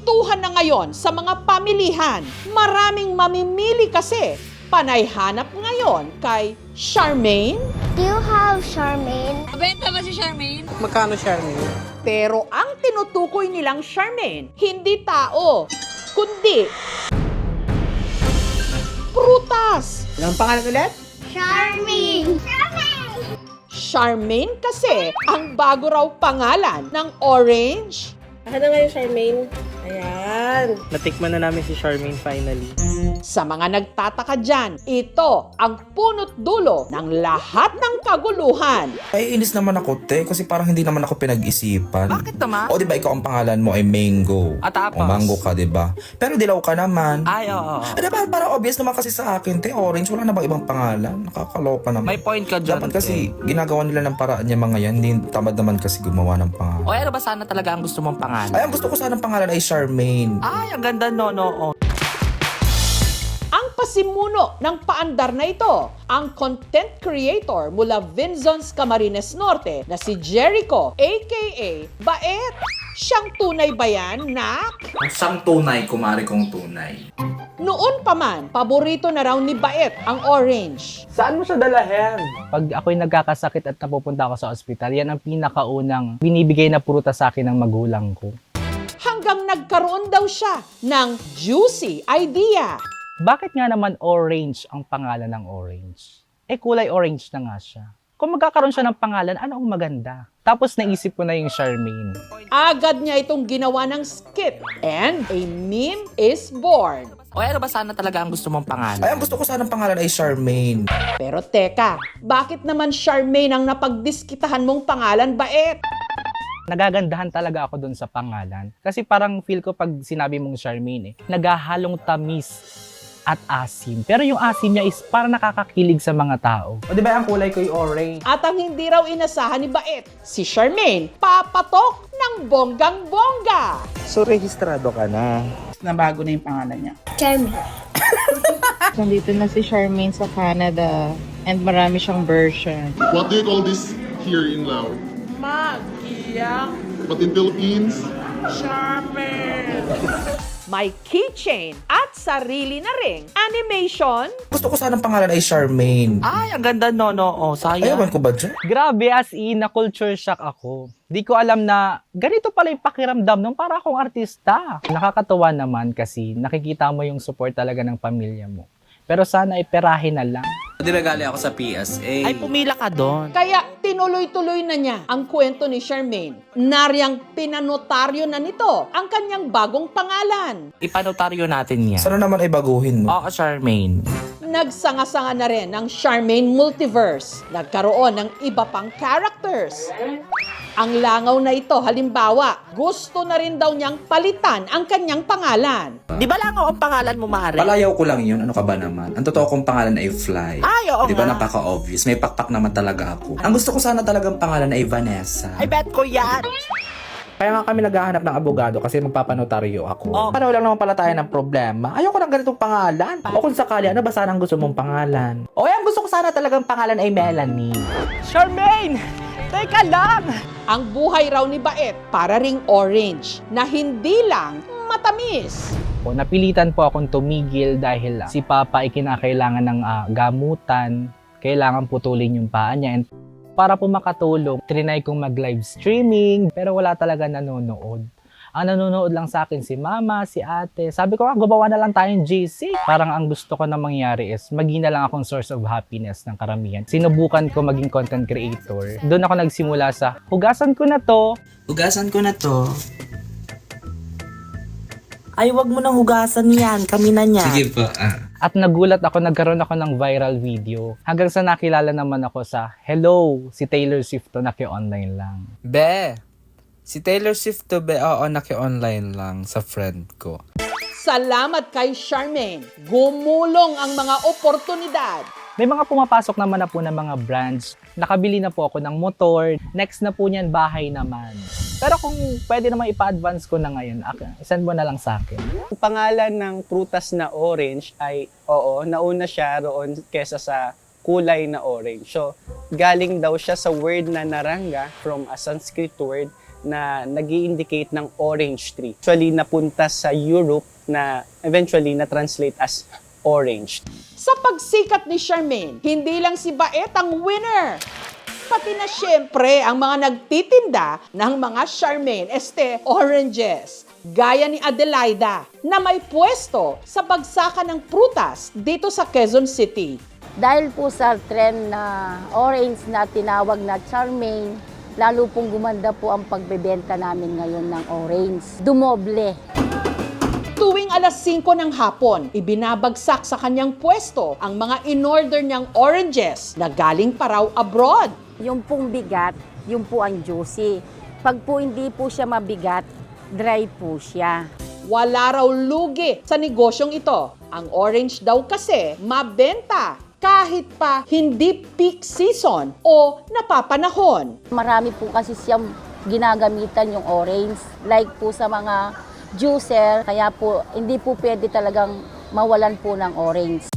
Kwentuhan na ngayon sa mga pamilihan. Maraming mamimili kasi. Panay hanap ngayon kay Charmaine. Do you have Charmaine? Mabenta ba si Charmaine? Magkano, Charmaine? Pero ang tinutukoy nilang Charmaine, hindi tao, kundi prutas. Anong pangalan ulit? Charmaine! Charmaine kasi ang bago raw pangalan ng orange. Akin na ngayon, Charmaine. Ayan. Natikman na namin si Charmaine finally. Sa mga nagtataka dyan, ito ang punot dulo ng lahat ng kaguluhan. Ay, inis naman ako, te, kasi parang hindi naman ako pinag-isipan. Bakit naman? O, di ba, ikaw ang pangalan mo ay Mango. At tapos? O, Mango ka, di ba? Pero dilaw ka naman. Ay, oo. Di ba, parang obvious naman kasi sa akin, te, orange, wala na bang ibang pangalan? Nakakaloka naman. May point ka dyan. Dapat kasi, ginagawa nila ng paraan niya mga yan, hindi tamad naman kasi gumawa ng pangalan. O ano ba sana talaga ang gusto mong pangalan? Ay, ang gusto ko sanang pangalan ay Charmaine. Ay, ang ganda, no. Ang pasimuno ng paandar na ito, ang content creator mula Vinzons, Camarines Norte na si Jericho aka Baet. Siyang tunay ba yan, nak? Siyang tunay, kumari kong tunay. Noon pa man, paborito na raw ni Baet ang orange. Saan mo siya dalahin? Pag ako'y nagkakasakit at napupunta ako sa ospital, yan ang pinakaunang binibigay na prutas sa akin ng magulang ko. Hanggang nagkaroon daw siya ng juicy idea. Bakit nga naman orange ang pangalan ng orange? Eh kulay orange na nga siya. Kung magkakaroon siya ng pangalan, ano ang maganda? Tapos naisip ko na yung Charmaine. Agad niya itong ginawa ng skit and a meme is born. O ano ba sana talaga ang gusto mong pangalan? Ay, ang gusto ko sanang pangalan ay Charmaine. Pero teka, bakit naman Charmaine ang napagdiskitahan mong pangalan, Baet? Nagagandahan talaga ako dun sa pangalan. Kasi parang feel ko pag sinabi mong Charmaine, nagahalong tamis at asim. Pero yung asim niya is parang nakakakilig sa mga tao. O di ba ang kulay ko yung orange? At ang hindi raw inasahan ni Baet, si Charmaine, papatok ng bonggang-bongga. So, rehistrado ka na. Nabago na yung pangalan niya. Charmaine. Nandito na si Charmaine sa Canada and marami siyang version. What do you call this here in Laos? Magiyak But in Philippines? Charmaine. May keychain at sarili na ring animation. Gusto ko sanang pangalan ay Charmaine. Ay, ang ganda, no. Sayang. Ayawan ko ba dyan? Grabe, as in, na culture shock ako. Di ko alam na ganito pala yung pakiramdam nung para akong artista. Nakakatuwa naman kasi nakikita mo yung support talaga ng pamilya mo. Pero sana iperahin na lang. Dinagali ako sa PSA. Ay, pumila ka doon. Kaya tinuloy-tuloy na niya ang kwento ni Charmaine. Naryang pinanotaryo na nito ang kanyang bagong pangalan. Ipanotaryo natin yan. Sana naman ay baguhin mo. Oo, Charmaine. Nagsanga-sanga na rin ang Charmaine Multiverse. Nagkaroon ng iba pang characters. Ang langaw na ito, halimbawa, gusto na rin daw niyang palitan ang kanyang pangalan. Di ba lang ang pangalan mo, Mare? Palayaw ko lang yun. Ano ka ba naman? Ang totoo kong pangalan ay Fly. Ay, oo Di ba nga. napaka-obvious? May pakpak naman talaga ako. Ang gusto ko sana talagang pangalan ay Vanessa. Ay, bet ko yan. Kaya nga kami naghahanap ng abogado kasi magpapanotaryo ako. Oh. Paano lang naman pala tayo ng problema? Ayoko ng ganitong pangalan. O kung sakali, ano ba sana ang gusto mong pangalan? O ang gusto ko sana talagang pangalan ay Melanie. Charmaine! Teka lang! Ang buhay raw ni Baet para ring orange na hindi lang matamis. O, napilitan po akong tumigil dahil si Papa ay kinakailangan ng gamutan. Kailangan putulin yung paa niya. And para po makatulong, trinay kong mag-live streaming pero wala talaga nanonood. Ang nanonood lang sa akin si Mama, si Ate. Sabi ko, gumawa na lang tayong GC. Parang ang gusto ko na mangyari is maging na lang akong source of happiness ng karamihan. Sinubukan ko maging content creator. Doon ako nagsimula sa, hugasan ko na to. Hugasan ko na to. Ay, wag mo nang hugasan yan. Kami na niya. Sige po. At nagulat ako, nagkaroon ako ng viral video. Hanggang sa nakilala naman ako sa, hello, si Taylor Swift to, naki-online lang. Be, si Taylor Swift to be, oo, naki-online lang sa friend ko. Salamat kay Charmaine. Gumulong ang mga oportunidad. May mga pumapasok naman na po ng mga brands. Nakabili na po ako ng motor. Next na po niyan, bahay naman. Pero kung pwede naman ipa-advance ko na ngayon, send mo na lang sa akin. Ang pangalan ng prutas na orange ay, oo, nauna siya roon kesa sa kulay na orange. So, galing daw siya sa word na naranga from a Sanskrit word na nag-i-indicate ng orange tree. Actually, napunta sa Europe na eventually na-translate as orange. Sa pagsikat ni Charmaine, hindi lang si Baet ang winner. Pati na syempre ang mga nagtitinda ng mga Charmaine oranges. Gaya ni Adelaida na may pwesto sa bagsakan ng prutas dito sa Quezon City. Dahil po sa trend na orange na tinawag na Charmaine, lalo pong gumanda po ang pagbebenta namin ngayon ng orange. Dumoble. Tuwing alas 5 ng hapon, ibinabagsak sa kanyang pwesto ang mga in-order niyang oranges na galing pa raw abroad. Yung pong bigat, yung po ang juicy. Pag po hindi po siya mabigat, dry po siya. Wala raw lugi sa negosyong ito. Ang orange daw kasi mabenta kahit pa hindi peak season o napapanahon. Marami po kasi siyang ginagamitan yung orange. Like po sa mga juicer, kaya po hindi po pwede talagang mawalan po ng orange.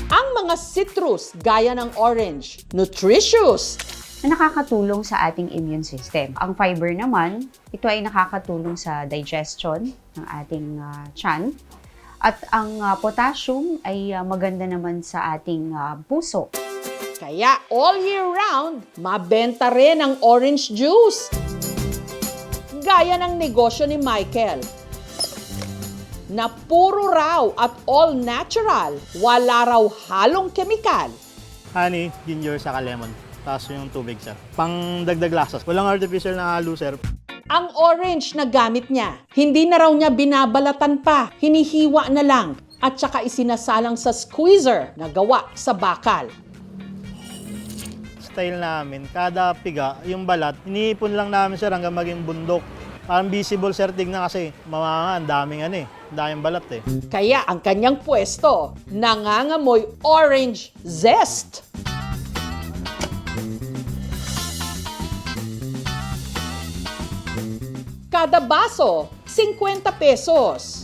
Ang mga citrus gaya ng orange, nutritious, na nakakatulong sa ating immune system. Ang fiber naman, ito ay nakakatulong sa digestion ng ating tiyan. At ang potassium ay maganda naman sa ating puso. Kaya all year round, mabenta rin ang orange juice. Gaya ng negosyo ni Michael, na puro raw at all natural, wala raw halong kemikal. Honey, ginger, saka lemon. Tapos yung tubig, sir. Pang dagdag lasa. Walang artificial na halo, sir. Ang orange na gamit niya, hindi na raw niya binabalatan pa, hinihiwa na lang at saka isinasalang sa squeezer na gawa sa bakal. Style namin, kada piga, yung balat, iniipon lang namin, sir, hanggang maging bundok. Parang visible, sir, tignan kasi mamanga, ang daming balat eh. Kaya ang kanyang pwesto, nangangamoy orange zest. Kada baso, 50 pesos.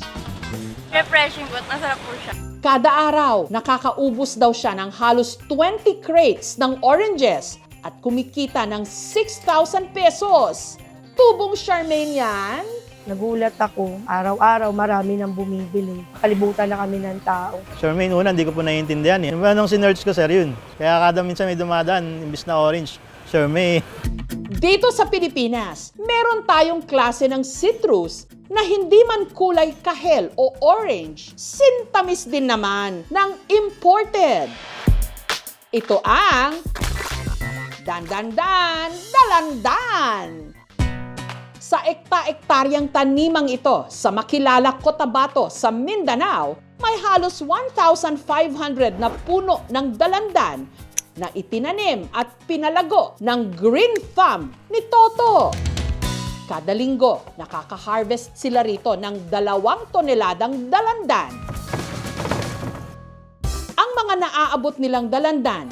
Refreshing but masarap po siya. Kada araw, nakakaubos daw siya ng halos 20 crates ng oranges at kumikita ng 6,000 pesos. Tubong Charmaine yan? Nagulat ako. Araw-araw marami nang bumibili. Kalibutan na kami ng tao. Charmaine, una, hindi ko po naiintindihan eh. Nung sinerch ko, sir, yun. Kaya kada minsan may dumadaan, imbis na orange, Charmaine. Dito sa Pilipinas, meron tayong klase ng citrus na hindi man kulay kahel o orange, sintamis din naman ng imported. Ito ang dalandan. Sa ekta-ektaryang tanimang ito sa makilala Cotabato sa Mindanao, may halos 1,500 na puno ng dalandan na itinanim at pinalago ng Green Thumb ni Toto. Kada linggo, nakaka-harvest sila rito ng 2 toneladang dalandan. Ang mga naaabot nilang dalandan,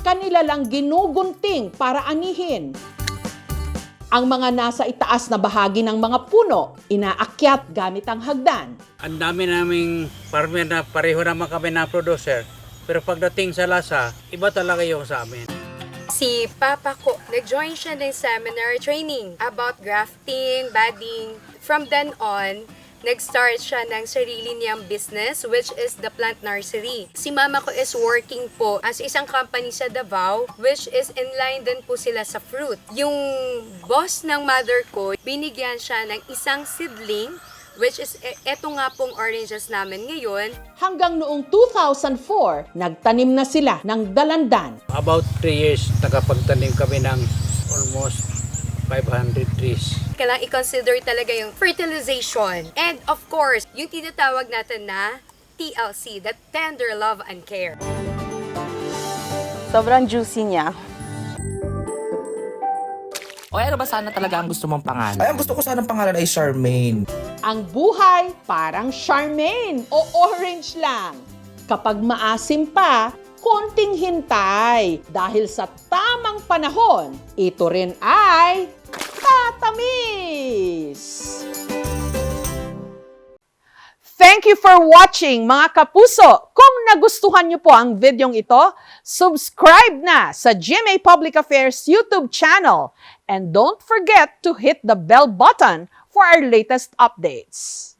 kanila lang ginugunting para anihin. Ang mga nasa itaas na bahagi ng mga puno, inaakyat gamit ang hagdan. Ang dami naming farmer na pareho naman kami na producer. Pero pagdating sa lasa, iba talaga yung sa amin. Si Papa ko, nag-join siya ng seminar training about grafting, budding. From then on, nag-start siya ng sarili niyang business, which is the plant nursery. Si Mama ko is working po as isang company sa Davao, which is in line din po sila sa fruit. Yung boss ng mother ko, binigyan siya ng isang seedling, which is eto nga pong oranges namin ngayon. Hanggang noong 2004, nagtanim na sila ng dalandan. About 3 years, nakapagtanim kami ng almost 500 trees. Kailangan i-consider talaga yung fertilization. And of course, yung tinatawag natin na TLC, that tender love and care. Sobrang juicy niya. O ano ba sana talaga ang gusto mong pangalan? Ay, ang gusto ko sanang pangalan ay Charmaine. Ang buhay parang Charmaine o orange lang. Kapag maasim pa, konting hintay. Dahil sa tamang panahon, ito rin ay tatamis! Thank you for watching mga kapuso! Kung nagustuhan niyo po ang videong ito, subscribe na sa GMA Public Affairs YouTube channel And don't forget to hit the bell button for our latest updates.